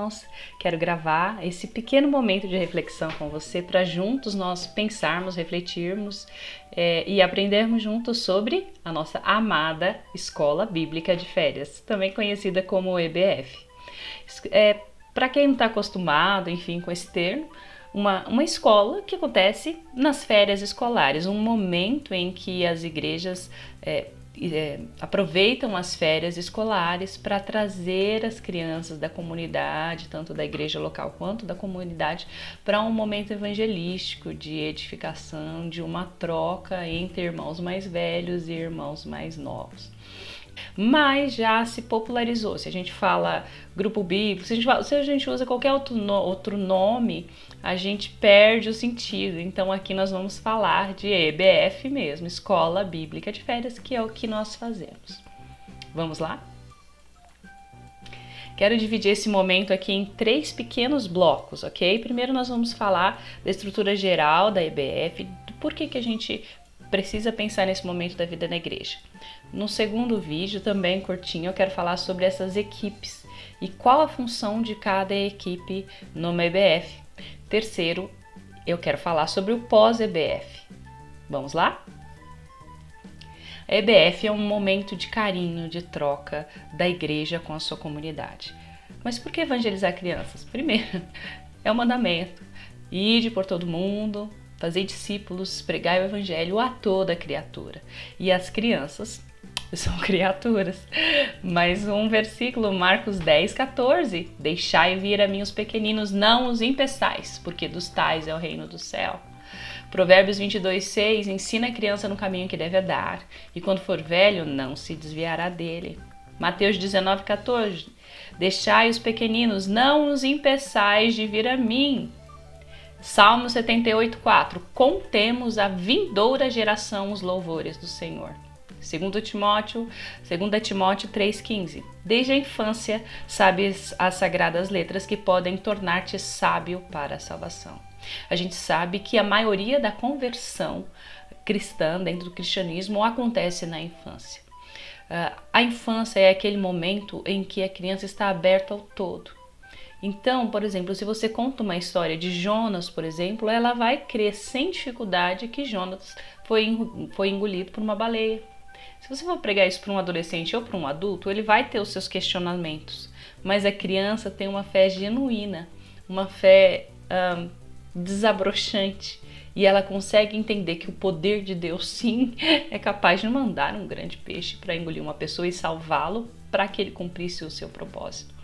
irmãos, quero gravar esse pequeno momento de reflexão com você para juntos nós pensarmos, refletirmos e aprendermos juntos sobre a nossa amada Escola Bíblica de Férias, também conhecida como EBF. Para quem não está acostumado, enfim, com esse termo, uma escola que acontece nas férias escolares, um momento em que as igrejas aproveitam as férias escolares para trazer as crianças da comunidade, tanto da igreja local quanto da comunidade, para um momento evangelístico de edificação, de uma troca entre irmãos mais velhos e irmãos mais novos. Mas já se popularizou. Se a gente fala grupo bíblico, se a gente usa qualquer outro nome, a gente perde o sentido. Então aqui nós vamos falar de EBF mesmo, Escola Bíblica de Férias, que é o que nós fazemos. Vamos lá? Quero dividir esse momento aqui em 3 pequenos blocos, ok? Primeiro nós vamos falar da estrutura geral da EBF, do porquê que a gente precisa pensar nesse momento da vida na igreja. No segundo vídeo, também curtinho, eu quero falar sobre essas equipes e qual a função de cada equipe no EBF. Terceiro, eu quero falar sobre o pós-EBF. Vamos lá? A EBF é um momento de carinho, de troca da igreja com a sua comunidade. Mas por que evangelizar crianças? Primeiro, é um mandamento. Ide por todo mundo, fazer discípulos, pregar o evangelho a toda criatura. E as crianças são criaturas. Mais um versículo, Marcos 10:14. Deixai vir a mim os pequeninos, não os impeçais, porque dos tais é o reino do céu. Provérbios 22:6. Ensina a criança no caminho que deve andar, e quando for velho, não se desviará dele. Mateus 19:14. Deixai os pequeninos, não os impeçais de vir a mim. Salmo 78:4. Contemos a vindoura geração os louvores do Senhor. 2 Timóteo 3,15. Desde a infância, sabes as sagradas letras que podem tornar-te sábio para a salvação. A gente sabe que a maioria da conversão cristã dentro do cristianismo acontece na infância. A infância é aquele momento em que a criança está aberta ao todo. Então, por exemplo, se você conta uma história de Jonas, por exemplo, ela vai crer sem dificuldade que Jonas foi engolido por uma baleia. Se você for pregar isso para um adolescente ou para um adulto, ele vai ter os seus questionamentos. Mas a criança tem uma fé genuína, uma fé desabrochante. E ela consegue entender que o poder de Deus, sim, é capaz de mandar um grande peixe para engolir uma pessoa e salvá-lo para que ele cumprisse o seu propósito.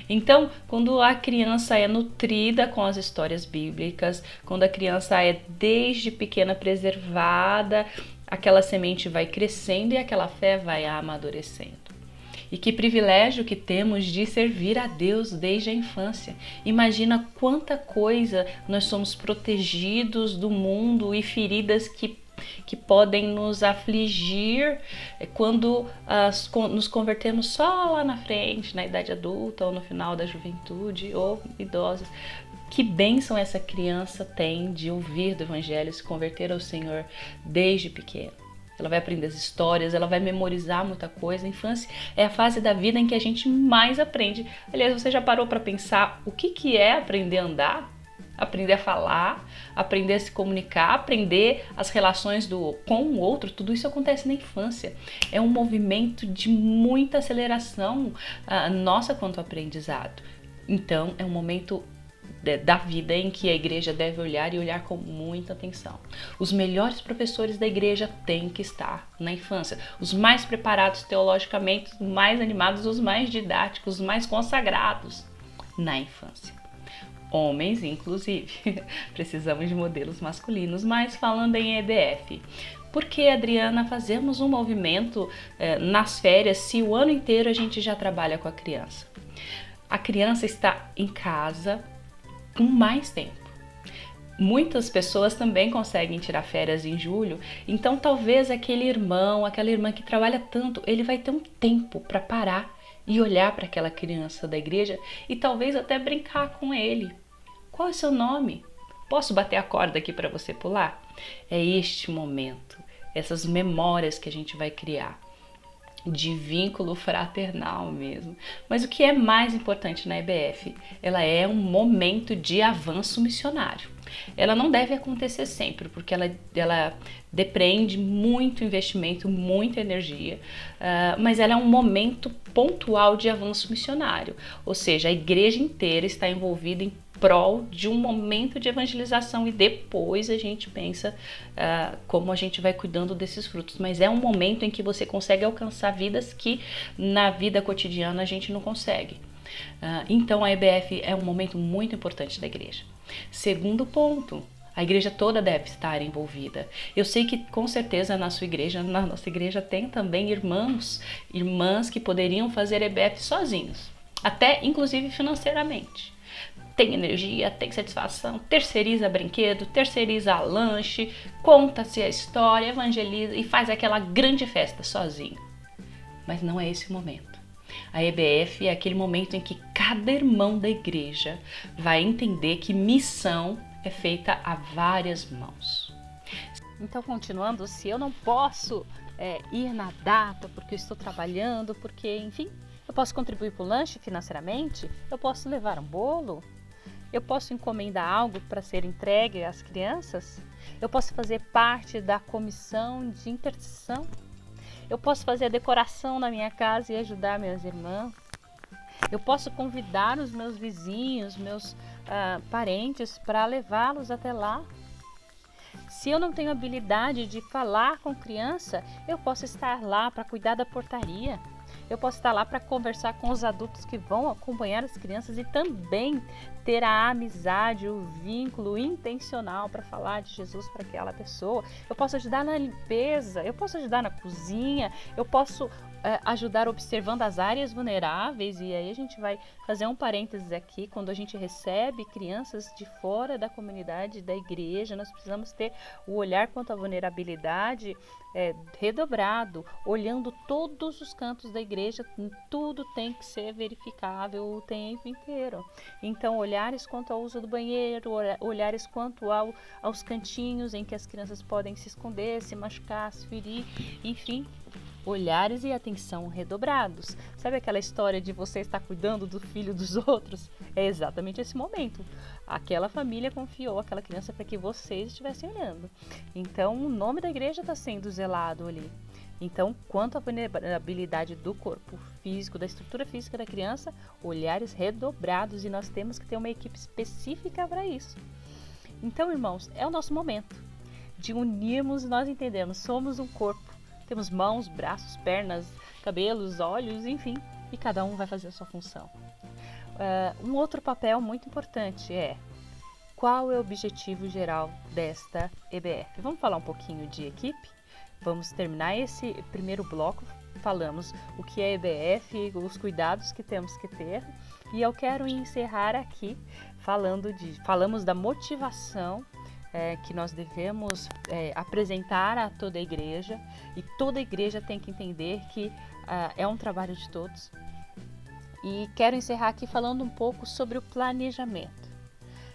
Então, quando a criança é nutrida com as histórias bíblicas, quando a criança é desde pequena preservada, aquela semente vai crescendo e aquela fé vai amadurecendo. E que privilégio que temos de servir a Deus desde a infância. Imagina quanta coisa nós somos protegidos do mundo e feridas que podem nos afligir quando nos convertemos só lá na frente, na idade adulta ou no final da juventude ou idosos. Que bênção essa criança tem de ouvir do evangelho, se converter ao Senhor desde pequeno. Ela vai aprender as histórias, ela vai memorizar muita coisa. A infância é a fase da vida em que a gente mais aprende. Aliás, você já parou para pensar o que é aprender a andar? Aprender a falar, aprender a se comunicar, aprender as relações com o outro, tudo isso acontece na infância. É um movimento de muita aceleração nossa quanto aprendizado. Então, é um momento da vida em que a igreja deve olhar e olhar com muita atenção. Os melhores professores da igreja têm que estar na infância. Os mais preparados teologicamente, os mais animados, os mais didáticos, os mais consagrados na infância. Homens, inclusive. Precisamos de modelos masculinos, mas falando em EBF. Por que, Adriana, fazemos um movimento nas férias se o ano inteiro a gente já trabalha com a criança? A criança está em casa com mais tempo. Muitas pessoas também conseguem tirar férias em julho, então talvez aquele irmão, aquela irmã que trabalha tanto, ele vai ter um tempo para parar e olhar para aquela criança da igreja e talvez até brincar com ele. Qual é o seu nome? Posso bater a corda aqui para você pular? É este momento, essas memórias que a gente vai criar. de vínculo fraternal mesmo. Mas o que é mais importante na EBF? Ela é um momento de avanço missionário. Ela não deve acontecer sempre, porque ela depreende muito investimento, muita energia, mas ela é um momento pontual de avanço missionário, ou seja, a igreja inteira está envolvida em prol de um momento de evangelização e depois a gente pensa como a gente vai cuidando desses frutos, mas é um momento em que você consegue alcançar vidas que na vida cotidiana a gente não consegue. Então a EBF é um momento muito importante da igreja. Segundo ponto, a igreja toda deve estar envolvida. Eu sei que com certeza na sua igreja, na nossa igreja, tem também irmãs que poderiam fazer EBF sozinhos, até inclusive financeiramente. Tem energia, tem satisfação, terceiriza brinquedo, terceiriza lanche, conta-se a história, evangeliza e faz aquela grande festa sozinho. Mas não é esse o momento. A EBF é aquele momento em que cada irmão da igreja vai entender que missão é feita a várias mãos. Então, continuando, se eu não posso ir na data porque eu estou trabalhando, porque, enfim, eu posso contribuir para o lanche financeiramente, eu posso levar um bolo, eu posso encomendar algo para ser entregue às crianças, eu posso fazer parte da comissão de intercessão, eu posso fazer a decoração na minha casa e ajudar minhas irmãs. Eu posso convidar os meus vizinhos, meus parentes para levá-los até lá. Se eu não tenho habilidade de falar com criança, eu posso estar lá para cuidar da portaria. Eu posso estar lá para conversar com os adultos que vão acompanhar as crianças e também ter a amizade, o vínculo intencional para falar de Jesus para aquela pessoa. Eu posso ajudar na limpeza, eu posso ajudar na cozinha, eu posso ajudar observando as áreas vulneráveis. E aí a gente vai fazer um parênteses aqui, quando a gente recebe crianças de fora da comunidade, da igreja, nós precisamos ter o olhar quanto à vulnerabilidade redobrado, olhando todos os cantos da igreja, tudo tem que ser verificável o tempo inteiro. Então, olhares quanto ao uso do banheiro, olhares quanto aos cantinhos em que as crianças podem se esconder, se machucar, se ferir, enfim, olhares e atenção redobrados. Sabe aquela história de você estar cuidando do filho dos outros? É exatamente esse momento. Aquela família confiou aquela criança para que vocês estivessem olhando. Então, o nome da igreja está sendo zelado ali. Então, quanto à vulnerabilidade do corpo físico, da estrutura física da criança, olhares redobrados, e nós temos que ter uma equipe específica para isso. Então, irmãos, é o nosso momento de unirmos e nós entendermos, somos um corpo. Temos mãos, braços, pernas, cabelos, olhos, enfim, e cada um vai fazer a sua função. Um outro papel muito importante é qual é o objetivo geral desta EBF. Vamos falar um pouquinho de equipe? Vamos terminar esse primeiro bloco. Falamos o que é EBF, os cuidados que temos que ter. E eu quero encerrar aqui falamos da motivação que nós devemos apresentar a toda a igreja, e toda a igreja tem que entender que é um trabalho de todos. E quero encerrar aqui falando um pouco sobre o planejamento.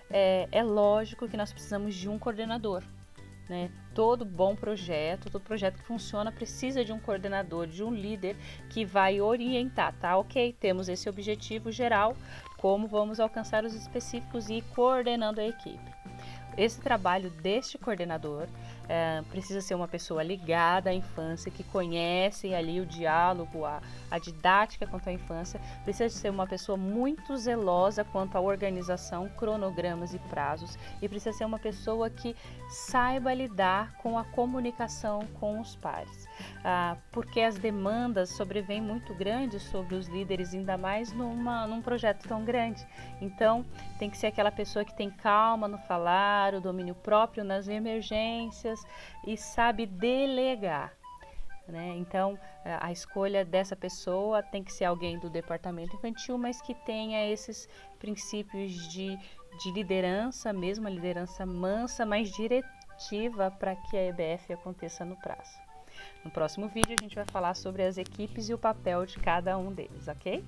É lógico que nós precisamos de um coordenador, né? Todo bom projeto, todo projeto que funciona precisa de um coordenador, de um líder que vai orientar, tá? Ok, temos esse objetivo geral, como vamos alcançar os específicos e ir coordenando a equipe. Esse trabalho deste coordenador precisa ser uma pessoa ligada à infância, que conhece ali o diálogo, a didática quanto à infância. Precisa ser uma pessoa muito zelosa quanto à organização, cronogramas e prazos. E precisa ser uma pessoa que saiba lidar com a comunicação com os pares. Porque as demandas sobrevêm muito grandes sobre os líderes, ainda mais num projeto tão grande. Então, tem que ser aquela pessoa que tem calma no falar, o domínio próprio nas emergências e sabe delegar, né? Então, a escolha dessa pessoa tem que ser alguém do departamento infantil, mas que tenha esses princípios de liderança, mesmo a liderança mansa, mas diretiva, para que a EBF aconteça no prazo. No próximo vídeo a gente vai falar sobre as equipes e o papel de cada um deles, ok?